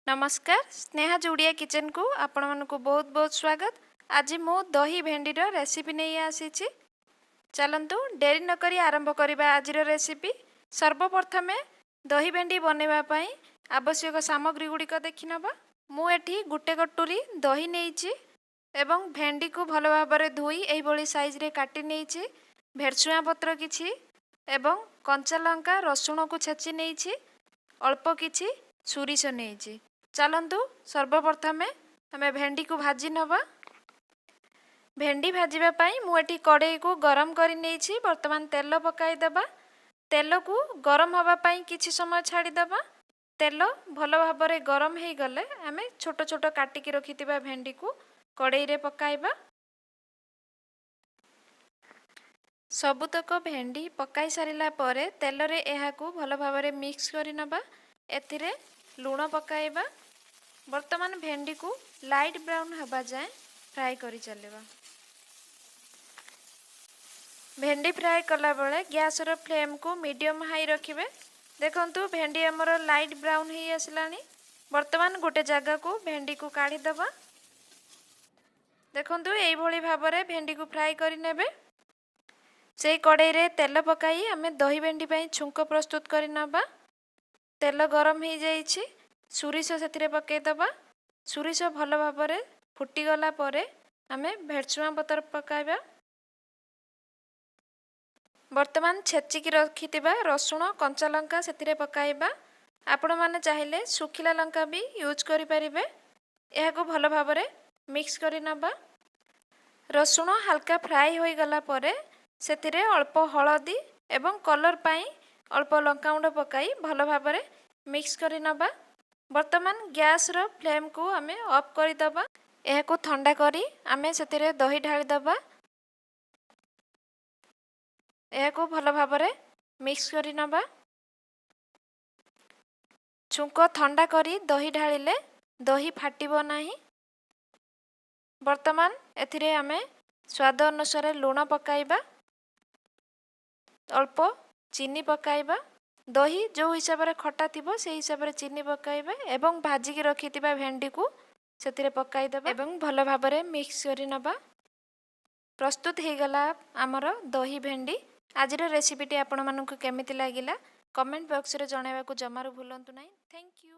नमस्कार स्नेहा जुड़िया किचन को आपण मानक बहुत बहुत स्वागत। आज मु दही भेंडी रेसिपी नहीं आसी। चलतु डेरी नकरी आरंभ करवा आज रेसिपी। सर्वप्रथमे दही भेंडी बनवाई आवश्यक सामग्री गुड़िक देखि नबा। मुझे गोटे कटोरी दही नहीं एवं भेंडी को भल भाव धोई यही साइज रे काटी नहीं। भेरसुआ पत्र किछि एवं कंचा लंका रसुण को छेची नहीं। अल्प किछि सोरिष नहीं। चलतु सर्वप्रथमे हमें भेंडी को भाजी नवा। भेंडी भाजवाई मुझे कड़ाई को गरम कर नहीं। बर्तमान तेल पकाईदेवा। तेल को गरम होगापाई किछि समय छाड़ीदेवा। तेल भल भाव गरम हो गले आम छोट छोट काटिकी रखिथिबा भेंडी को कड़ाई रे पकाइबा। सबुतक भेंडी पकाई सारिला परे तेल रे एहा को भल भाव मिक्स कर नबा। एथिरे लूण पकाइबा। वर्तमान भेंडी को लाइट ब्राउन हवा जाए फ्राए करी चलेबा। भेंडी फ्राए कला बेले गैस रो फ्लेम को मीडियम हाई रखिबे। देखंतु भेंडी हमर लाइट ब्राउन ही आसलानी। वर्तमान गोटे जगह को भेंडी को काढ़ी दबा। देखंतु एई भली भाबरे भेंडी को फ्राए करी नेबे। से कड़ाई रे तेल पकाई आमे दही भेंडी पई छुंक प्रस्तुत करी नबा। तेल गरम हो जाइछि। सोरिष से पकईदबा। सोरिष भल भाव फुटीगला आमे भेरसुआ पतर पकाइबा। वर्तमान छेचिकी रखिथिबा रसुण कंचा लंका से पकाइबा। आपण माने चाहिले सुखिला लंका भी यूज करि परिबे। एहा को भल भाव मिक्स करि नबा। रसुण हल्का फ्राई होई गला परे सेतिरे अल्प हळदी एवं कलर पाई अल्प लंका गुंड पकाई भल भाव मिक्स करि नबा। वर्तमान गैस रो फ्लेम को आमे ऑफ करि दबा। एहा को ठंडा करी आमे सेतिरे दही ढाली दबा। एहा को भल भाव मिक्स करि नबा। छुंक ठंडा करी दही ढालिले दही फाटिबो नाही। वर्तमान एथिरे आमे स्वाद अनुसार लूण पकाइबा। अल्प चीनी पकाइबा। दही जो हिसाब रे खट्टा थिबो से हिसाब रे चीनी पकाइबा एवं भाजी की रखिथिबा भेंडी को सेतिरे पकाई देबा एवं भल भाव मिक्स करि नबा। प्रस्तुत हो गला आमर दही भेंडी। आज रेसिपीटी आपण मानक केमिति लागिला कमेंट बॉक्स रे जणाइबा को जमारू भूलंतु नाही। Thank you.